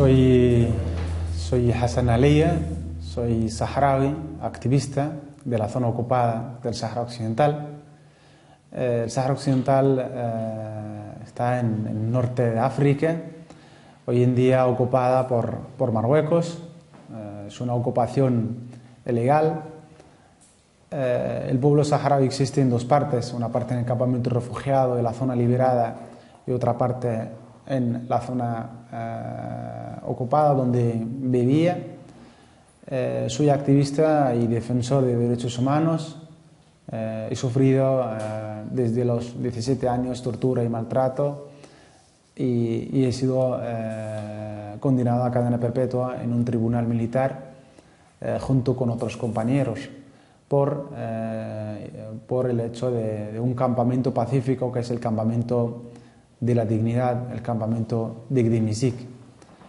Soy Hassan Aliya, soy saharaui, activista de la zona ocupada del Sáhara Occidental. El Sáhara Occidental está en el norte de África, hoy en día ocupada por Marruecos. Es una ocupación ilegal. El pueblo saharaui existe en dos partes, una parte en el campamento refugiado de la zona liberada y otra parte en la zona ocupada donde vivía. Soy activista y defensor de derechos humanos. He sufrido desde los 17 años tortura y maltrato y he sido condenado a cadena perpetua en un tribunal militar junto con otros compañeros por el hecho de un campamento pacífico que es el campamento de la dignidad, el campamento de Gdeim Izik.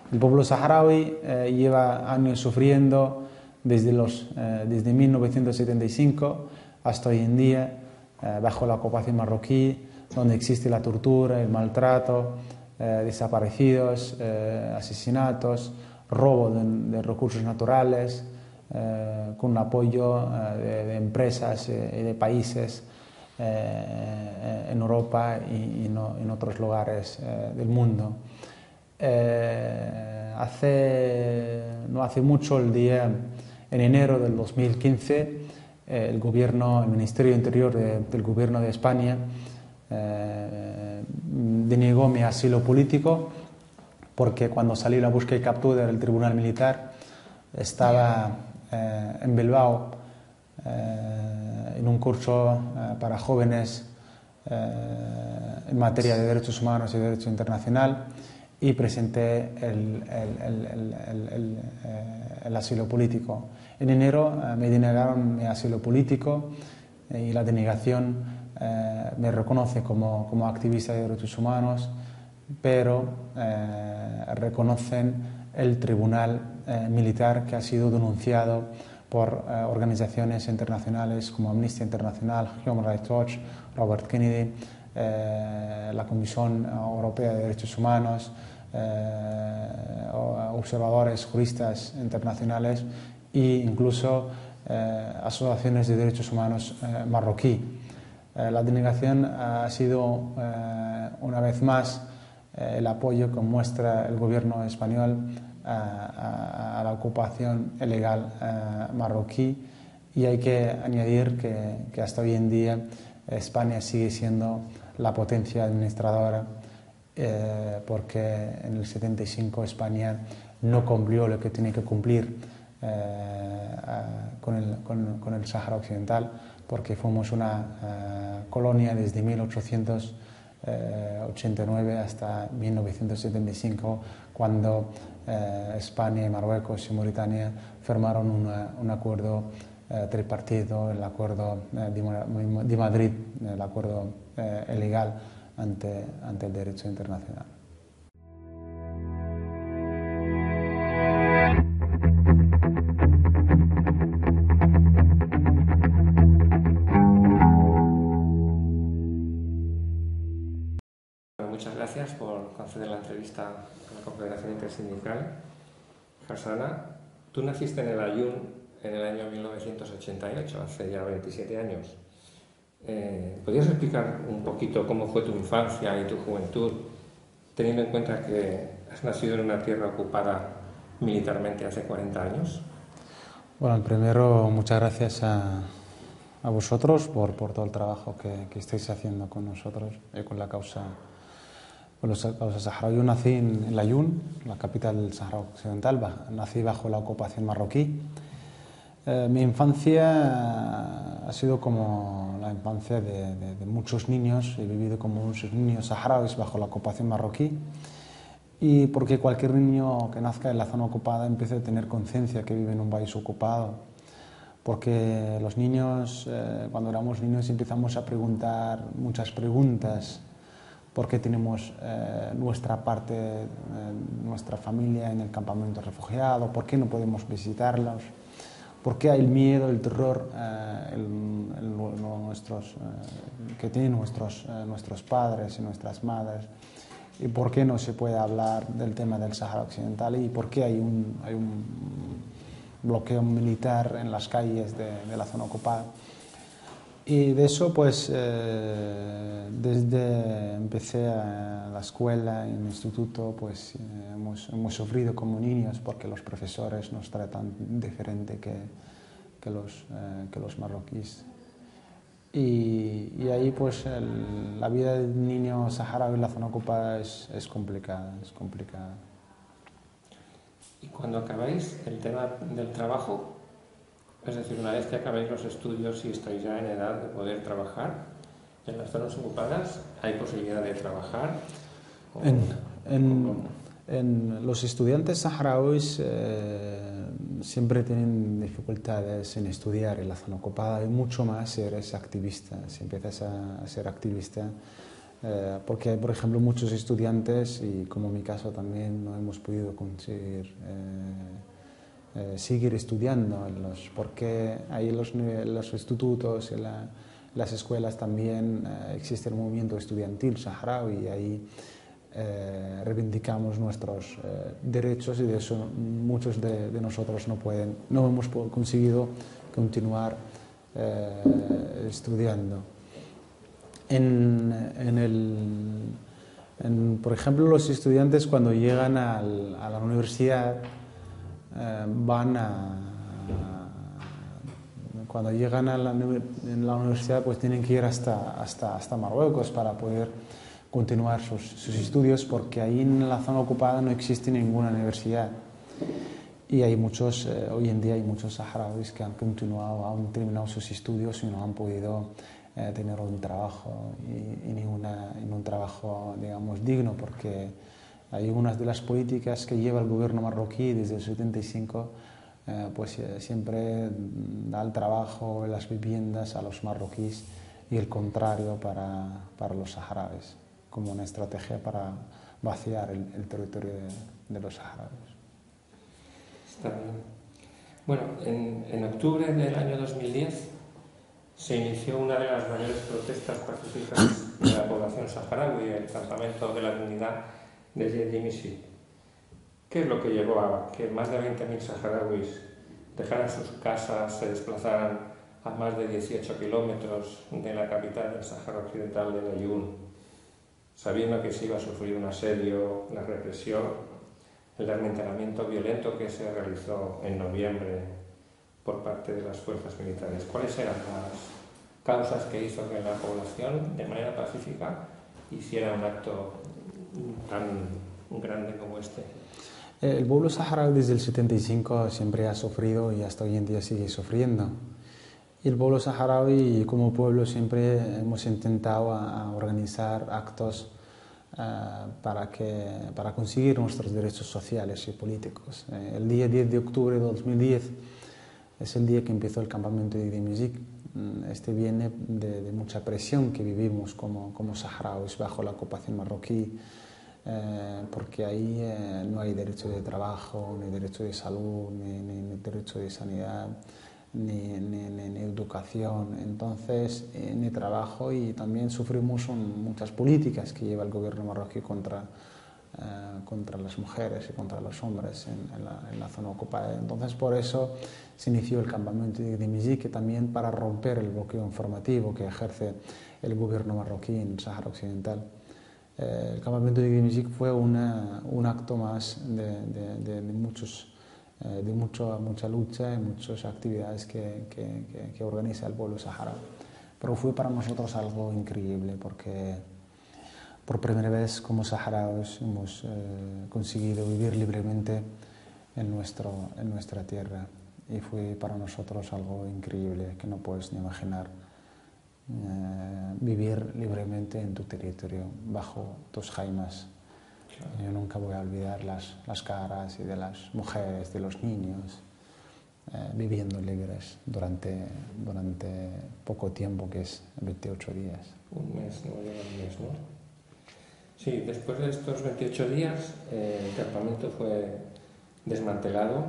El pueblo saharaui lleva años sufriendo desde 1975 hasta hoy en día bajo la ocupación marroquí, donde existe la tortura, el maltrato, desaparecidos, asesinatos, robo de recursos naturales, con apoyo de empresas y de países en Europa y en otros lugares del mundo. No hace mucho, en enero del 2015, el Ministerio de Interior del Gobierno de España denegó mi asilo político porque cuando salí a la búsqueda y captura del Tribunal Militar estaba en Bilbao en un curso para jóvenes en materia de derechos humanos y derecho internacional y presenté el asilo político. En enero me denegaron mi asilo político y la denegación me reconoce como activista de derechos humanos, pero reconocen el tribunal militar que ha sido denunciado por organizaciones internacionales como Amnistía Internacional, Human Rights Watch, Robert Kennedy, la Comisión Europea de Derechos Humanos, observadores, juristas internacionales e incluso asociaciones de derechos humanos marroquí. La denegación ha sido una vez más el apoyo que muestra el gobierno español a la ocupación ilegal marroquí, y hay que añadir que hasta hoy en día España sigue siendo la potencia administradora porque en el 75 España no cumplió lo que tiene que cumplir con el Sáhara Occidental, porque fuimos una colonia desde 1889 hasta 1975, cuando España y Marruecos y Mauritania firmaron un acuerdo tripartito, el acuerdo de Madrid, el acuerdo ilegal ante el derecho internacional. Muchas gracias por conceder la entrevista a la Confederación Intersindical. Hassana, tú naciste en el Aaiún en el año 1988, hace ya 27 años. ¿Podrías explicar un poquito cómo fue tu infancia y tu juventud, teniendo en cuenta que has nacido en una tierra ocupada militarmente hace 40 años? Bueno, primero, muchas gracias a vosotros por todo el trabajo que estáis haciendo con nosotros y con la causa saharaui. Yo nací en el Aaiún, la capital del Sáhara Occidental. Nací bajo la ocupación marroquí. Mi infancia ha sido como la infancia de muchos niños. He vivido como muchos niños saharauis bajo la ocupación marroquí, y porque cualquier niño que nazca en la zona ocupada empieza a tener conciencia que vive en un país ocupado, porque los niños, cuando éramos niños, empezamos a preguntar muchas preguntas. ¿Por qué tenemos nuestra parte, nuestra familia en el campamento refugiado? ¿Por qué no podemos visitarlos? ¿Por qué hay el miedo, el terror que tienen nuestros padres y nuestras madres? y por qué no se puede hablar del tema del Sáhara Occidental y por qué hay un bloqueo militar en las calles de la zona ocupada. Y de eso, pues, desde empecé a la escuela, en el instituto, pues, hemos sufrido como niños porque los profesores nos tratan diferente que los marroquíes. Y ahí, pues, la vida del niño saharaui en la zona ocupada es complicada, es complicada. Y cuando acabáis el tema del trabajo, es decir, una vez que acabáis los estudios y estáis ya en edad de poder trabajar, en las zonas ocupadas, ¿hay posibilidad de trabajar? En los estudiantes saharauis siempre tienen dificultades en estudiar en la zona ocupada y mucho más si eres activista, si empiezas a ser activista, porque hay, por ejemplo, muchos estudiantes, y como en mi caso también, no hemos podido conseguir seguir estudiando, porque ahí en los institutos, en las escuelas también existe el movimiento estudiantil saharaui y ahí reivindicamos nuestros derechos y de eso muchos de nosotros no hemos conseguido continuar estudiando. Por ejemplo, los estudiantes cuando llegan a la universidad cuando llegan en la universidad pues tienen que ir hasta Marruecos para poder continuar sus estudios, porque ahí en la zona ocupada no existe ninguna universidad y hay hoy en día hay muchos saharauis que han terminado sus estudios y no han podido tener un trabajo y un trabajo, digamos, digno, porque hay unas de las políticas que lleva el gobierno marroquí desde el 75, pues siempre da el trabajo, las viviendas a los marroquíes y el contrario para los saharauis, como una estrategia para vaciar el territorio de los saharauis. Está bien. Bueno, en octubre del año 2010 se inició una de las mayores protestas pacíficas de la población saharaui, el campamento de la dignidad de Yed Mishit. ¿Qué es lo que llevó a que más de 20.000 saharauis dejaran sus casas, se desplazaran a más de 18 kilómetros de la capital del Sáhara Occidental de Layún, sabiendo que se iba a sufrir un asedio, la represión, el desmantelamiento violento que se realizó en noviembre por parte de las fuerzas militares? ¿Cuáles eran las causas que hizo que la población, de manera pacífica, hiciera un acto tan grande como este? El pueblo saharaui desde el 75 siempre ha sufrido y hasta hoy en día sigue sufriendo. Y el pueblo saharaui, como pueblo, siempre hemos intentado organizar actos para conseguir nuestros derechos sociales y políticos. El día 10 de octubre de 2010 es el día que empezó el campamento de Yed Mishit. Este viene de mucha presión que vivimos como saharauis bajo la ocupación marroquí, porque ahí no hay derecho de trabajo, ni derecho de salud, ni derecho de sanidad, ni educación. Entonces, ni trabajo, y también sufrimos muchas políticas que lleva el gobierno marroquí contra las mujeres y contra los hombres en la zona ocupada. Entonces, por eso se inició el campamento de Yed Mishit, que también para romper el bloqueo informativo que ejerce el gobierno marroquí en el Sáhara Occidental. El campamento de Yed Mishit fue un acto más de mucha lucha y muchas actividades que organiza el pueblo saharaui. Pero fue para nosotros algo increíble, porque por primera vez como saharauis hemos conseguido vivir libremente en nuestra tierra, y fue para nosotros algo increíble que no puedes ni imaginar. Vivir libremente en tu territorio, bajo tus jaimas. Yo nunca voy a olvidar las caras y de las mujeres, de los niños, viviendo libres durante poco tiempo, que es 28 días. Un mes, no llega un mes, ¿no? Sí, después de estos 28 días el campamento fue desmantelado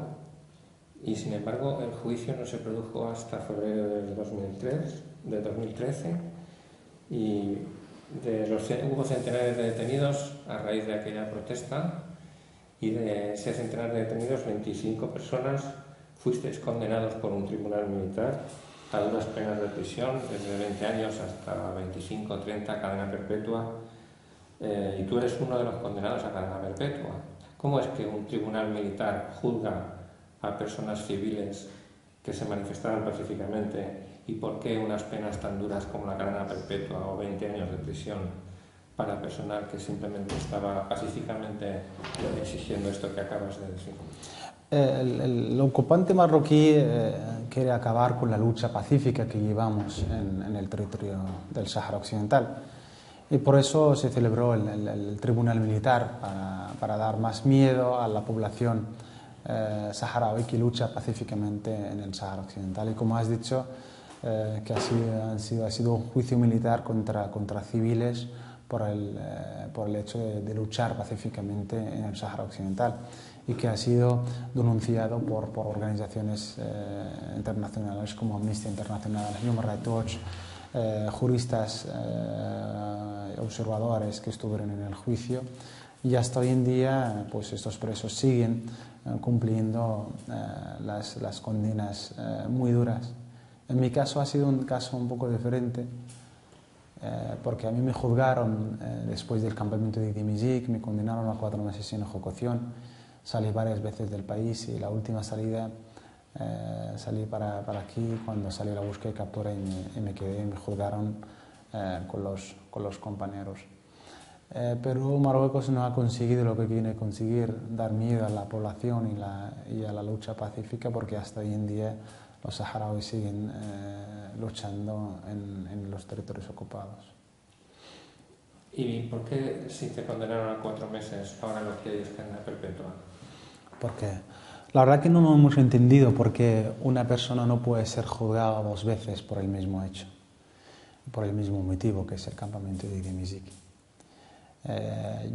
y, sin embargo, el juicio no se produjo hasta febrero del 2013 y Hubo centenares de detenidos a raíz de aquella protesta y de ese centenar de detenidos, 25 personas fuisteis condenados por un tribunal militar a duras penas de prisión, desde 20 años hasta 25 o 30, cadena perpetua, y tú eres uno de los condenados a cadena perpetua. ¿Cómo es que un tribunal militar juzga a personas civiles que se manifestaban pacíficamente y por qué unas penas tan duras como la cadena perpetua o 20 años de prisión para personal que simplemente estaba pacíficamente exigiendo esto que acabas de decir? El ocupante marroquí quiere acabar con la lucha pacífica que llevamos en el territorio del Sáhara Occidental y por eso se celebró el tribunal militar para dar más miedo a la población saharaui que lucha pacíficamente en el Sáhara Occidental. Y como has dicho, que ha sido un juicio militar contra civiles por el hecho de luchar pacíficamente en el Sáhara Occidental y que ha sido denunciado por organizaciones internacionales como Amnistía Internacional, Human Rights Watch, juristas, observadores que estuvieron en el juicio, y hasta hoy en día pues estos presos siguen cumpliendo las condenas muy duras. En mi caso ha sido un caso un poco diferente, porque a mí me juzgaron después del campamento de Timizig, me condenaron a 4 meses sin ejecución, salí varias veces del país y la última salida salí para aquí cuando salió la búsqueda y captura y me quedé y me juzgaron con los compañeros. Pero Marruecos no ha conseguido lo que quiere conseguir, dar miedo a la población y a la lucha pacífica, porque hasta hoy en día los saharauis siguen luchando en los territorios ocupados. ¿Y por qué si te condenaron a 4 meses ahora lo que es cadena perpetua? Porque la verdad que no lo hemos entendido, porque una persona no puede ser juzgada 2 veces por el mismo hecho, por el mismo motivo, que es el campamento de Timizig.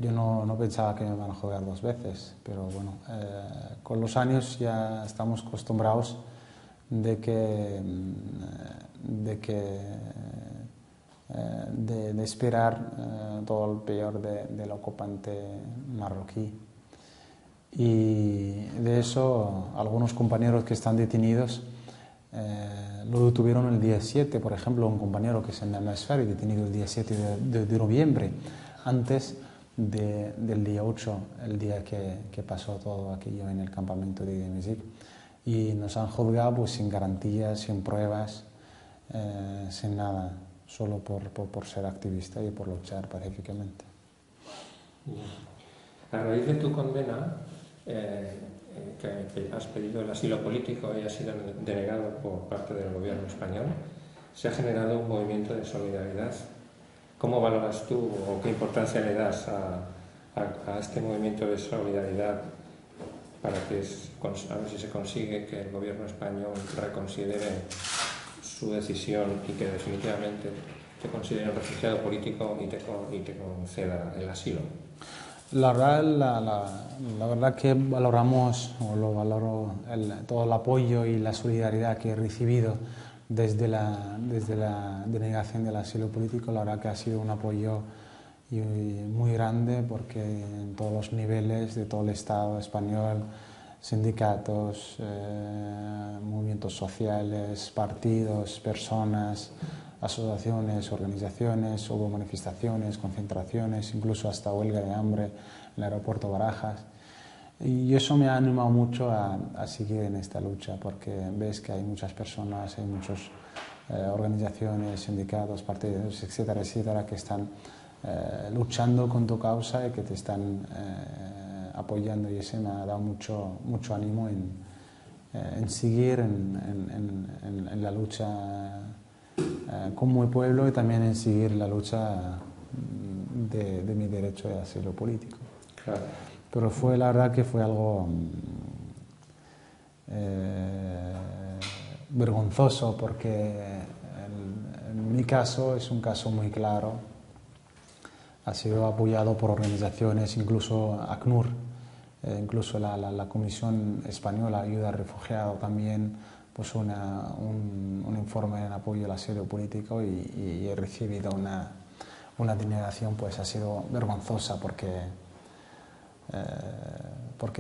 Yo no pensaba que me iban a juzgar 2 veces, pero bueno, con los años ya estamos acostumbrados de esperar todo lo peor del ocupante marroquí. Y de eso algunos compañeros que están detenidos lo detuvieron el día 7, por ejemplo, un compañero que es en Al-Masfari, detenido el día 7 de noviembre, antes del día 8, el día que pasó todo aquello en el campamento de Timizig. Y nos han juzgado pues sin garantías, sin pruebas, sin nada, solo por ser activista y por luchar pacíficamente. A raíz de tu condena, que has pedido el asilo político y has sido denegado por parte del gobierno español, se ha generado un movimiento de solidaridad. ¿Cómo valoras tú o qué importancia le das a este movimiento de solidaridad para que a ver si se consigue que el gobierno español reconsidere su decisión y que definitivamente te considere un refugiado político y te conceda el asilo? La verdad que valoramos, o lo valoro, todo el apoyo y la solidaridad que he recibido desde la denegación del asilo político. La verdad que ha sido un apoyo muy grande, porque en todos los niveles de todo el Estado español, sindicatos, movimientos sociales, partidos, personas, asociaciones, organizaciones, hubo manifestaciones, concentraciones, incluso hasta huelga de hambre en el aeropuerto Barajas. Y eso me ha animado mucho a seguir en esta lucha, porque ves que hay muchas personas, hay muchas organizaciones, sindicatos, partidos, etcétera, etcétera, que están luchando con tu causa y que te están apoyando, y eso me ha dado mucho ánimo en seguir en la lucha con mi pueblo, y también en seguir la lucha de mi derecho de asilo político. Claro. Pero la verdad que fue algo vergonzoso, porque en mi caso es un caso muy claro. Ha sido apoyado por organizaciones, incluso ACNUR, incluso la Comisión Española de Ayuda al Refugiado también puso un informe en apoyo al asilo político, y he recibido una denegación pues ha sido vergonzosa porque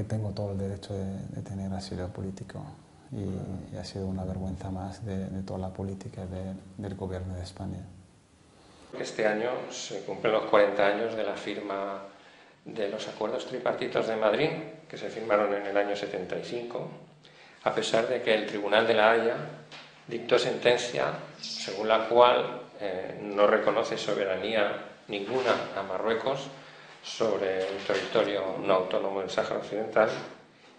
tengo todo el derecho de tener asilo político y ha sido una vergüenza más de toda la política del gobierno de España. Este año se cumplen los 40 años de la firma de los acuerdos tripartitos de Madrid, que se firmaron en el año 75, a pesar de que el Tribunal de la Haya dictó sentencia según la cual no reconoce soberanía ninguna a Marruecos sobre el territorio no autónomo del Sáhara Occidental,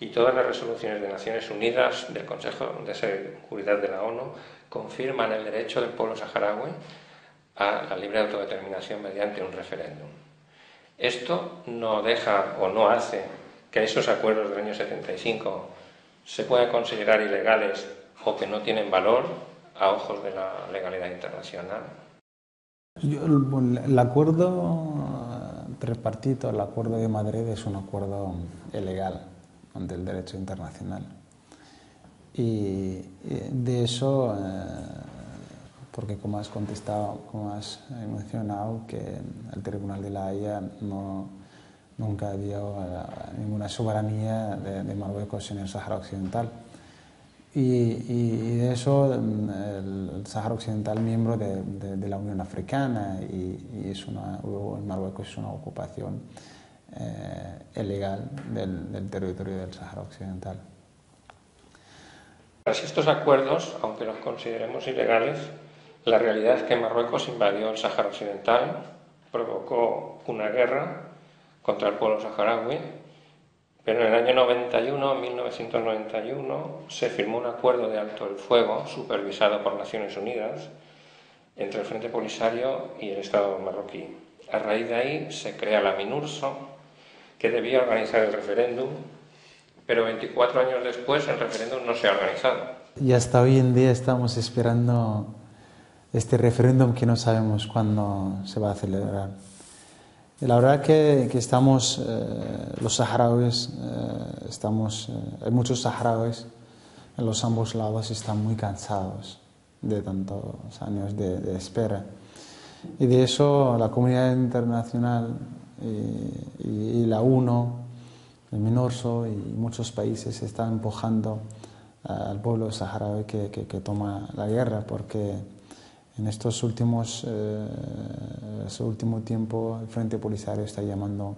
y todas las resoluciones de Naciones Unidas, del Consejo de Seguridad de la ONU, confirman el derecho del pueblo saharaui a la libre autodeterminación mediante un referéndum. Esto no deja o no hace que esos acuerdos del año 75 se puedan considerar ilegales o que no tienen valor a ojos de la legalidad internacional. El acuerdo tripartito, el acuerdo de Madrid, es un acuerdo ilegal ante el derecho internacional. Y de eso, porque como has contestado, como has mencionado, que el Tribunal de la Haya nunca dio ninguna soberanía de Marruecos en el Sáhara Occidental. Y de eso el Sáhara Occidental, miembro de la Unión Africana, y Marruecos es una ocupación ilegal del territorio del Sáhara Occidental. Tras estos acuerdos, aunque los consideremos ilegales, la realidad es que Marruecos invadió el Sáhara Occidental, provocó una guerra contra el pueblo saharaui, pero en el año 1991, se firmó un acuerdo de alto el fuego supervisado por Naciones Unidas entre el Frente Polisario y el Estado marroquí. A raíz de ahí se crea la MINURSO, que debía organizar el referéndum, pero 24 años después el referéndum no se ha organizado. Y hasta hoy en día estamos esperando este referéndum que no sabemos cuándo se va a celebrar. Y la verdad que estamos, los saharauis, hay muchos saharauis en los ambos lados, están muy cansados de tantos años de espera. Y de eso la comunidad internacional y la ONU, el MINURSO y muchos países están empujando al pueblo saharaui que toma la guerra, porque en este último tiempo el Frente Polisario está llamando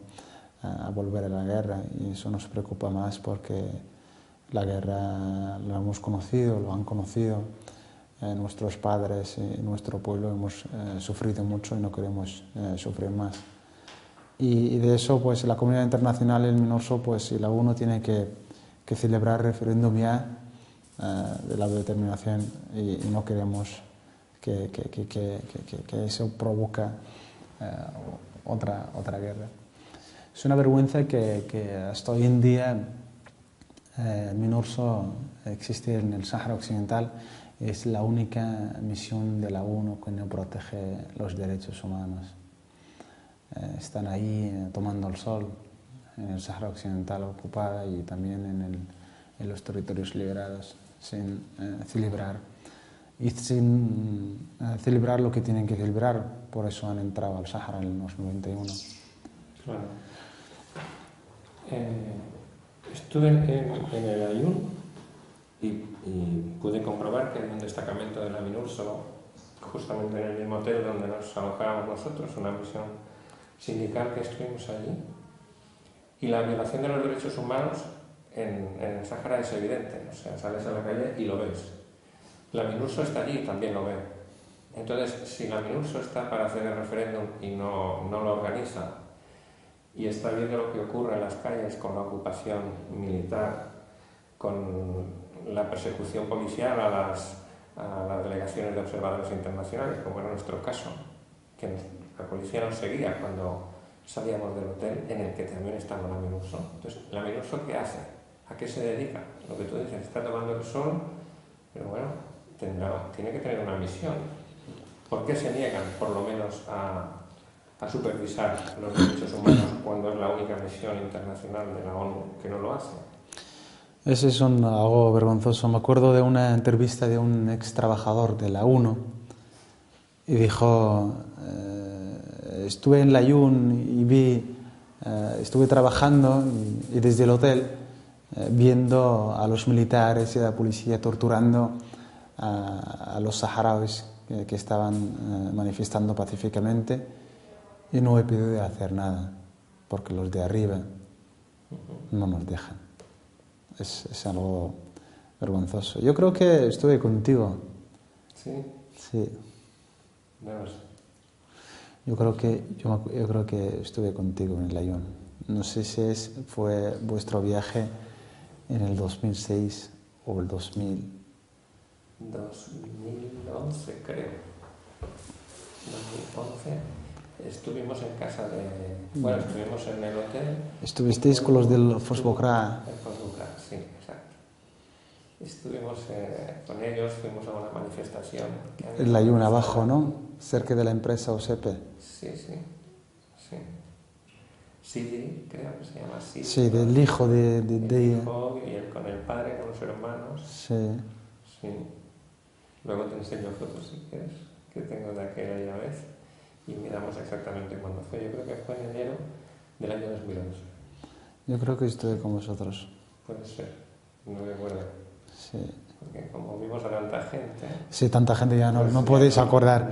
a volver a la guerra, y eso nos preocupa más porque la guerra la hemos conocido, lo han conocido nuestros padres y nuestro pueblo, hemos sufrido mucho y no queremos sufrir más. Y de eso pues la comunidad internacional, el MINURSO pues, y la ONU tienen que celebrar el referéndum ya de la autodeterminación, y no queremos que eso provoca otra guerra. Es una vergüenza que hasta hoy en día el MINURSO existe en el Sáhara Occidental. Es la única misión de la ONU que no protege los derechos humanos. Están ahí tomando el sol en el Sáhara Occidental ocupada y también en los territorios liberados, sin celebrar lo que tienen que celebrar. Por eso han entrado al Sáhara en los 91. Claro. Estuve en el Aaiún y pude comprobar que hay un destacamento de la MINURSO justamente en el mismo hotel donde nos alojábamos nosotros, una misión sindical que estuvimos allí. Y la violación de los derechos humanos en el Sáhara es evidente, o sea, sales a la calle y lo ves. La MINURSO está allí y también lo ve. Entonces, si la MINURSO está para hacer el referéndum y no lo organiza, y está viendo lo que ocurre en las calles con la ocupación militar, con la persecución policial a las delegaciones de observadores internacionales, como era nuestro caso, que la policía nos seguía cuando salíamos del hotel en el que también estaba la MINURSO. Entonces, ¿la MINURSO qué hace? ¿A qué se dedica? Lo que tú dices, está tomando el sol, pero bueno, tiene que tener una misión. ¿Por qué se niegan, por lo menos, a supervisar los derechos humanos cuando es la única misión internacional de la ONU que no lo hace? Eso es algo vergonzoso. Me acuerdo de una entrevista de un ex trabajador de la ONU y dijo, estuve en Layún y vi, estuve trabajando y desde el hotel viendo a los militares y a la policía torturando a los saharauis que estaban manifestando pacíficamente, y no he podido hacer nada porque los de arriba no nos dejan. Es algo vergonzoso. Yo creo que estuve contigo. ¿Sí? Sí. No sé. Yo creo que estuve contigo en Layún. No sé si fue vuestro viaje en el 2006 o el 2000. 2011, creo. 2011. Estuvimos en casa de... Bueno, estuvimos en el hotel. ¿Estuvisteis con los del Fosbokra? El Fosbokra, sí, exacto. Estuvimos con ellos, fuimos a una manifestación. En Layún abajo, ¿no? Cerca de la empresa OSEPE. Sí. Sidi, creo que se llama Sidi. Sí, del hijo de... El hijo y él con el padre, con los hermanos. Sí. Luego te enseño fotos, si quieres, que tengo de aquella vez. Y miramos exactamente cuándo fue. Yo creo que fue en enero del año 2011. Yo creo que estuve con vosotros. Puede ser, no me acuerdo. Sí. Porque como vimos a tanta gente... Sí, tanta gente ya no, pues no podéis acordar.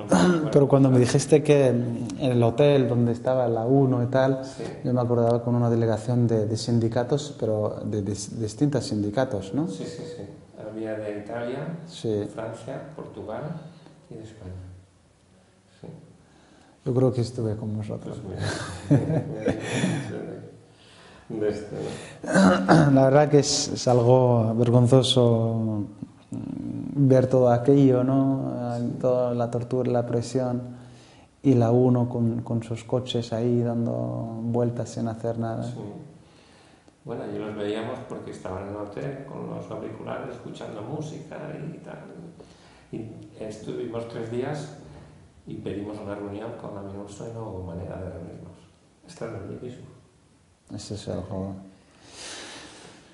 No Pero cuando me dijiste que en el hotel donde estaba la UNO y tal, sí. Yo me acordaba con una delegación de sindicatos, pero de distintos sindicatos, ¿no? Sí. Había de Italia, Sí. Francia, Portugal y de España. Sí. Yo creo que estuve con vosotros. Pues La verdad que es algo vergonzoso ver todo aquello, ¿no? Toda la tortura, la presión, y la UNO con sus coches ahí dando vueltas sin hacer nada. Sí. Bueno, allí los veíamos porque estaban en el hotel con los auriculares escuchando música y tal. Y estuvimos 3 días y pedimos una reunión con la MINURSO y no hubo manera de reunirnos. Estando allí mismo. Ese es algo...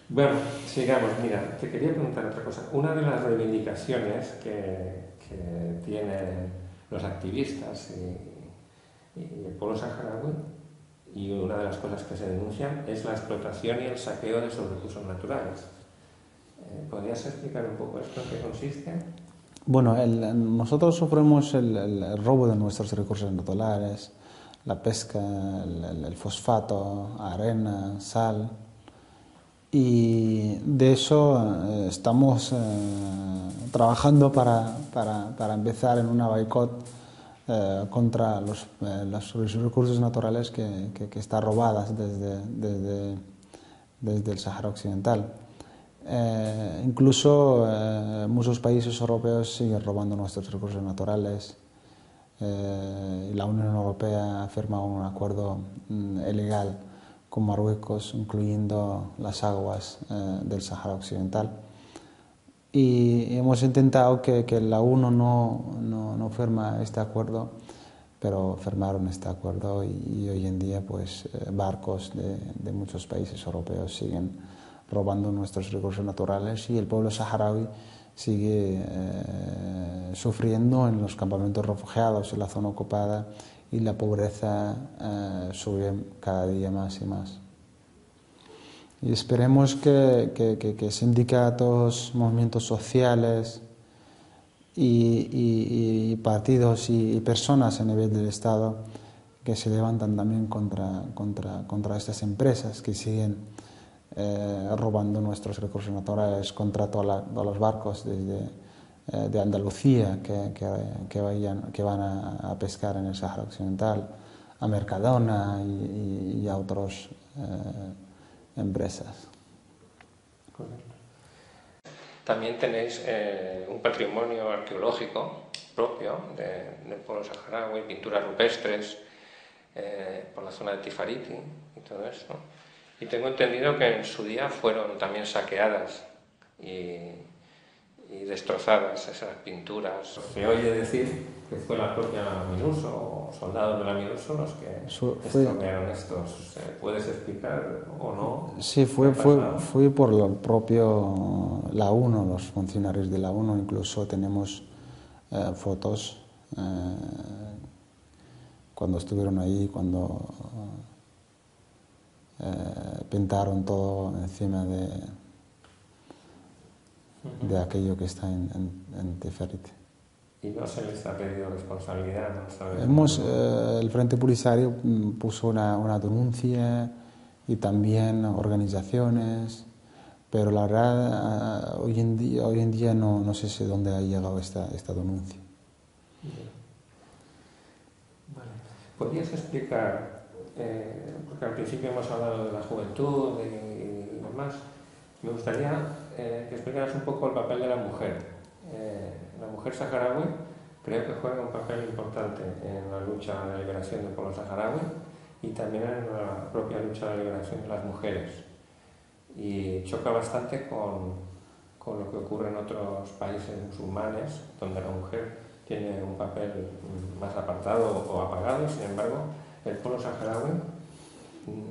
Bueno, sigamos. Mira, te quería preguntar otra cosa. Una de las reivindicaciones que tienen los activistas y el pueblo saharaui, y una de las cosas que se denuncian, es la explotación y el saqueo de sus recursos naturales. ¿Podrías explicar un poco esto en qué consiste? Bueno, nosotros sufrimos el robo de nuestros recursos naturales, la pesca, el fosfato, arena, sal, y de eso estamos trabajando para empezar en una boicot contra los recursos naturales que están robadas desde el Sáhara Occidental. Incluso muchos países europeos siguen robando nuestros recursos naturales. La Unión Europea ha firmado un acuerdo ilegal con Marruecos, incluyendo las aguas del Sáhara Occidental. Y hemos intentado que la ONU no firma este acuerdo, pero firmaron este acuerdo, y hoy en día pues barcos de muchos países europeos siguen robando nuestros recursos naturales, y el pueblo saharaui sigue sufriendo en los campamentos refugiados, en la zona ocupada, y la pobreza sube cada día más y más. Y esperemos que sindicatos, movimientos sociales y partidos y personas a nivel del Estado que se levantan también contra estas empresas que siguen robando nuestros recursos naturales, contra todos los barcos de Andalucía que van a pescar en el Sáhara Occidental, a Mercadona y a otras empresas. Correcto. También tenéis un patrimonio arqueológico propio del pueblo saharaui, pinturas rupestres por la zona de Tifariti y todo eso. Y tengo entendido que en su día fueron también saqueadas y destrozadas esas pinturas. Se oye decir que fue la propia MINURSO o soldados de la MINURSO los que estropearon estos. ¿Puedes explicar o no? Sí, fue por la UNO, los funcionarios de la UNO. Incluso tenemos fotos cuando estuvieron ahí, cuando pintaron todo encima de aquello que está en Tiferiti. ¿Y no se les ha pedido responsabilidad? ¿No? El Frente Polisario puso una denuncia y también organizaciones, pero la verdad hoy en día no sé si dónde ha llegado esta denuncia. Vale. ¿Podrías explicar, porque al principio hemos hablado de la juventud y demás, me gustaría que explicaras un poco el papel de la mujer. La mujer saharaui creo que juega un papel importante en la lucha de liberación del pueblo saharaui y también en la propia lucha de liberación de las mujeres. Y choca bastante con lo que ocurre en otros países musulmanes, donde la mujer tiene un papel más apartado o apagado. Sin embargo, el pueblo saharaui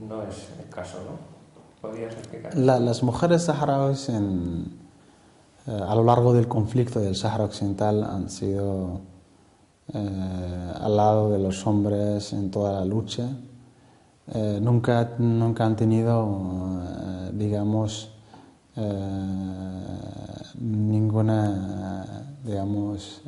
no es el caso, ¿no? ¿Podrías explicar? Las mujeres saharauis a lo largo del conflicto del Sáhara Occidental han sido al lado de los hombres en toda la lucha. Nunca han tenido, digamos, ninguna, digamos,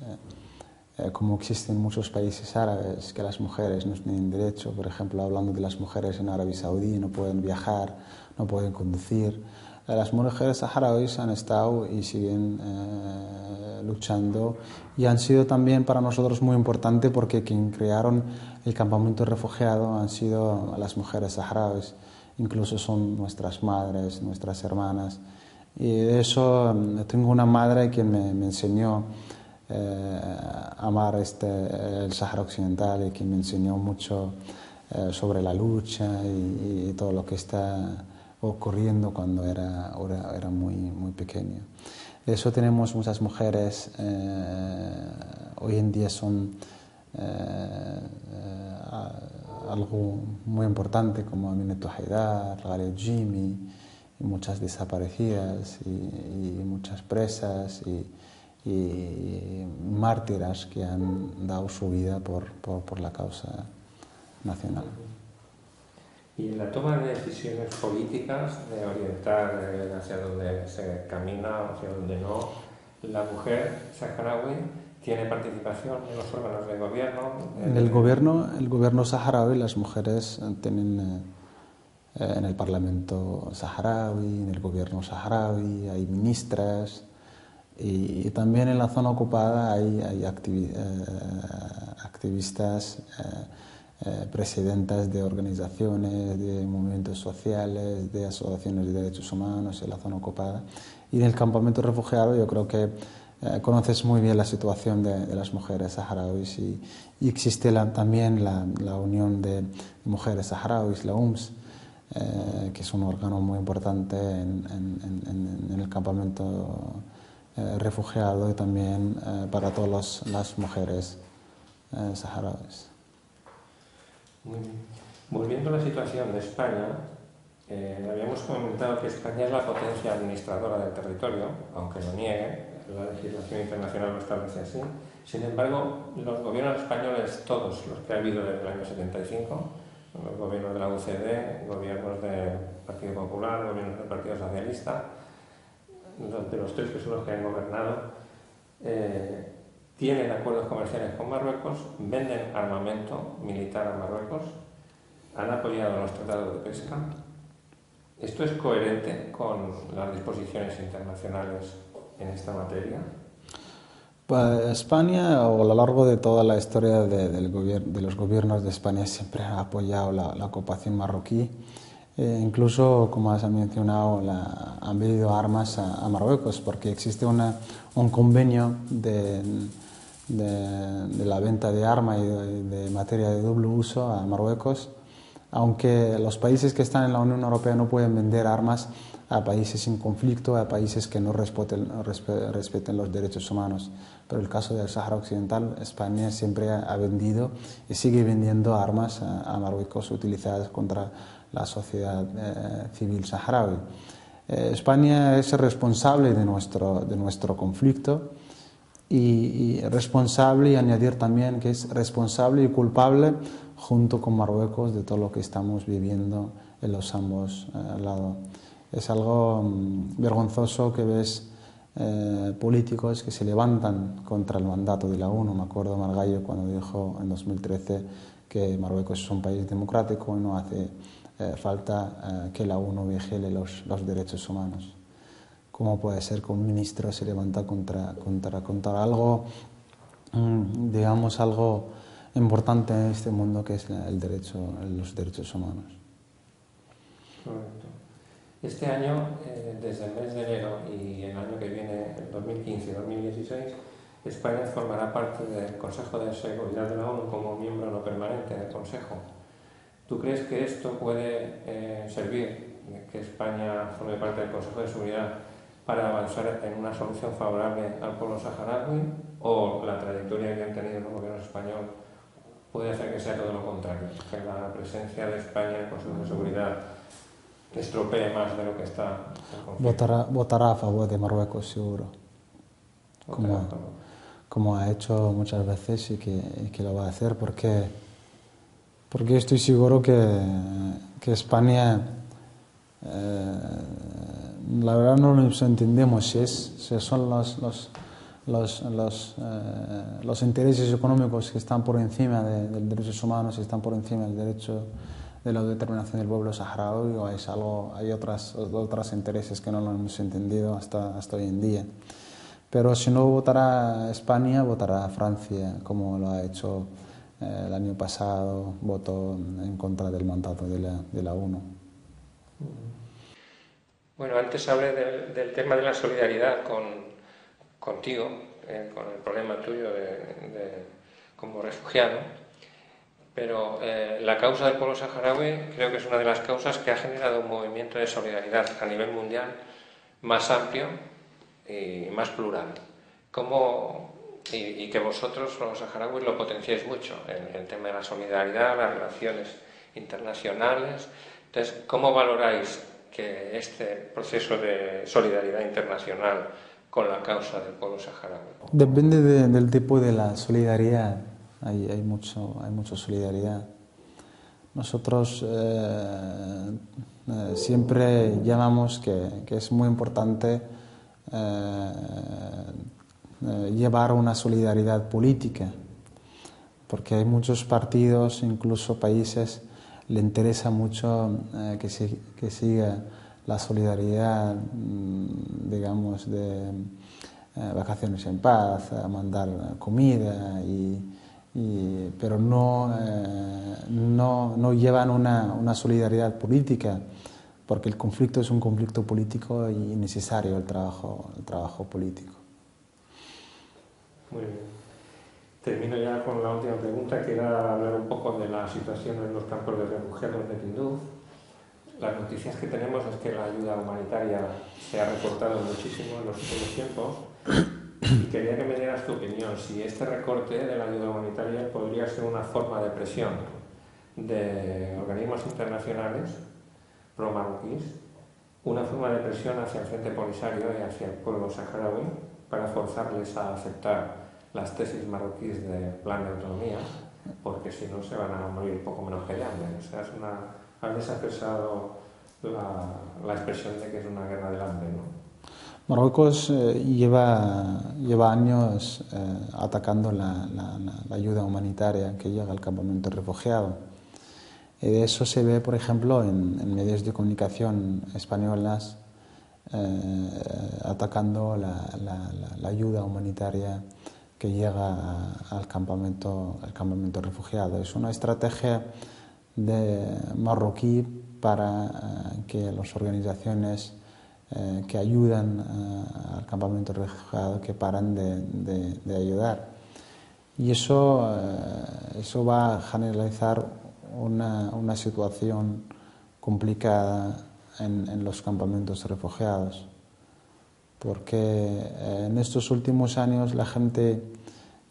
como existe en muchos países árabes, que las mujeres no tienen derecho. Por ejemplo, hablando de las mujeres en Arabia Saudí, no pueden viajar, no pueden conducir. Las mujeres saharauis han estado y siguen luchando, y han sido también para nosotros muy importante porque quien crearon el campamento refugiado han sido las mujeres saharauis. Incluso son nuestras madres, nuestras hermanas. Y de eso tengo una madre que me enseñó a amar el Sáhara Occidental, y que me enseñó mucho sobre la lucha y todo lo que está ocurriendo cuando era muy pequeño. De eso tenemos muchas mujeres, hoy en día son algo muy importante, como Aminatu Haidar, Ghalia Jimi, y muchas desaparecidas y muchas presas y mártiras que han dado su vida por la causa nacional. Y en la toma de decisiones políticas, de orientar hacia dónde se camina, hacia dónde no, la mujer saharaui tiene participación en los órganos de gobierno. El gobierno saharaui, las mujeres tienen en el Parlamento saharaui, en el gobierno saharaui, hay ministras, y también en la zona ocupada hay activistas, presidentas de organizaciones, de movimientos sociales, de asociaciones de derechos humanos en la zona ocupada. Y en el campamento refugiado yo creo que conoces muy bien la situación de las mujeres saharauis, y existe también la Unión de Mujeres Saharauis, la UMS, que es un órgano muy importante en el campamento refugiado, y también para todas las mujeres saharauis. Muy bien. Volviendo a la situación de España, habíamos comentado que España es la potencia administradora del territorio, aunque lo niegue, la legislación internacional lo establece así. Sin embargo, los gobiernos españoles, todos los que ha habido desde el año 75, los gobiernos de la UCD, gobiernos del Partido Popular, gobiernos del Partido Socialista, de los tres que son los que han gobernado, tienen acuerdos comerciales con Marruecos, venden armamento militar a Marruecos, han apoyado los tratados de pesca. ¿Esto es coherente con las disposiciones internacionales en esta materia? Pues España, a lo largo de toda la historia de los gobiernos de España, siempre ha apoyado la ocupación marroquí. Incluso, como has mencionado, han vendido armas a Marruecos, porque existe un convenio de la venta de armas y de materia de doble uso a Marruecos, aunque los países que están en la Unión Europea no pueden vender armas a países en conflicto, a países que no respeten los derechos humanos. Pero en el caso del Sáhara Occidental, España siempre ha vendido y sigue vendiendo armas a Marruecos utilizadas contra la sociedad civil saharaui. España es responsable de nuestro conflicto, y responsable, y añadir también que es responsable y culpable junto con Marruecos de todo lo que estamos viviendo en los ambos lados. Es algo vergonzoso que ves políticos que se levantan contra el mandato de la ONU. Me acuerdo Margallo cuando dijo en 2013 que Marruecos es un país democrático y no hace falta que la ONU vigile los derechos humanos. ¿Cómo puede ser que un ministro se levanta contra algo, digamos, algo importante en este mundo que es los derechos humanos? Correcto. Este año, desde el mes de enero y el año que viene, el 2015 y 2016, España formará parte del Consejo de Seguridad de la ONU como miembro no permanente del Consejo. ¿Tú crees que esto puede servir, que España forme parte del Consejo de Seguridad, para avanzar en una solución favorable al pueblo saharaui, o la trayectoria que han tenido el gobierno español puede hacer que sea todo lo contrario, que la presencia de España en el Consejo de Seguridad estropee más de lo que está en conflicto? Votará a favor de Marruecos, seguro, como ha hecho muchas veces y que lo va a hacer, porque estoy seguro que España, la verdad no nos entendemos si son los intereses económicos que están por encima de los derechos humanos, y están por encima del derecho de la autodeterminación del pueblo saharaui, o hay otros intereses que no lo hemos entendido hasta hoy en día. Pero si no votará España, votará Francia, como lo ha hecho el año pasado, votó en contra del mandato de la ONU. Bueno, antes hablé del tema de la solidaridad contigo, con el problema tuyo como refugiado, pero la causa del pueblo saharaui creo que es una de las causas que ha generado un movimiento de solidaridad a nivel mundial más amplio y más plural. Y que vosotros, los saharauis, lo potenciáis mucho en el tema de la solidaridad, las relaciones internacionales. Entonces, ¿cómo valoráis que este proceso de solidaridad internacional con la causa del pueblo saharaui? Depende del tipo de la solidaridad. Hay mucha solidaridad. Nosotros siempre llamamos que es muy importante llevar una solidaridad política, porque hay muchos partidos, incluso países, le interesa mucho que siga la solidaridad, digamos, de vacaciones en paz, a mandar comida, pero no llevan una solidaridad política, porque el conflicto es un conflicto político y necesario el trabajo político. Muy bien. Termino ya con la última pregunta, que era hablar un poco de la situación en los campos de refugiados de Tinduf. Las noticias que tenemos es que la ayuda humanitaria se ha recortado muchísimo en los últimos tiempos, y quería que me dieras tu opinión, si este recorte de la ayuda humanitaria podría ser una forma de presión de organismos internacionales pro-marroquíes, una forma de presión hacia el Frente Polisario y hacia el pueblo saharaui para forzarles a aceptar las tesis marroquíes del plan de autonomía, porque si no se van a morir poco menos que de hambre. O sea, has desacresado la expresión de que es una guerra del hambre, ¿no? Marruecos lleva años atacando la ayuda humanitaria que llega al campamento refugiado. Y de eso se ve, por ejemplo, en medios de comunicación españolas atacando la ayuda humanitaria que llega al campamento refugiado. Es una estrategia marroquí para que las organizaciones que ayudan al campamento refugiado que paran de ayudar. Y eso va a generalizar una situación complicada en los campamentos refugiados, porque en estos últimos años la gente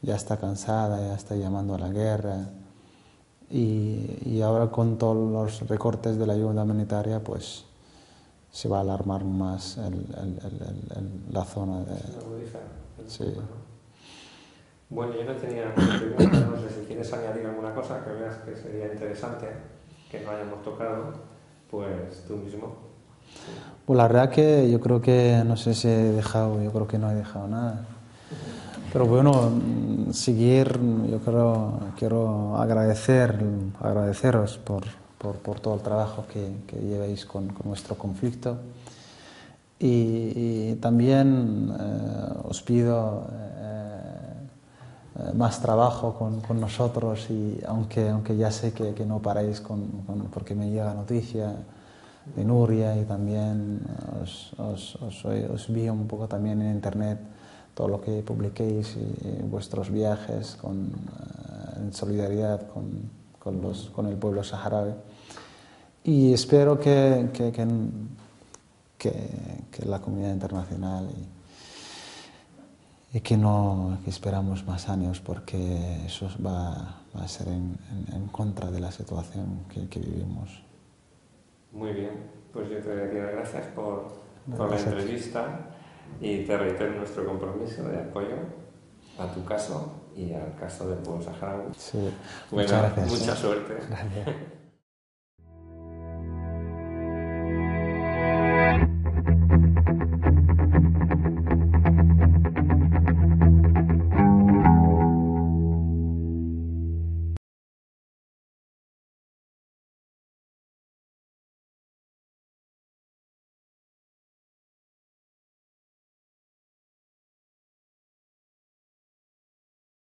ya está cansada, ya está llamando a la guerra, y ahora con todos los recortes de la ayuda humanitaria pues se va a alarmar más la zona de... Sí. Bueno, yo no tenía preguntas, no sé si quieres añadir alguna cosa que veas que sería interesante, que no hayamos tocado, pues tú mismo. Pues la verdad que yo creo que, no sé si he dejado, yo creo que no he dejado nada. Pero bueno, yo quiero agradeceros por todo el trabajo que lleváis con nuestro conflicto. Y también os pido más trabajo con nosotros, y aunque ya sé que no paráis porque me llega noticia de Nuria, y también os vi un poco también en internet todo lo que publiquéis y vuestros viajes en solidaridad con el pueblo saharaui. Y espero que la comunidad internacional y que esperamos más años, porque eso va a ser en contra de la situación que vivimos. Muy bien, pues yo te doy las gracias por la entrevista y te reitero nuestro compromiso de apoyo a tu caso y al caso del pueblo saharaui. Sí, Bueno, muchas gracias. mucha suerte. Gracias.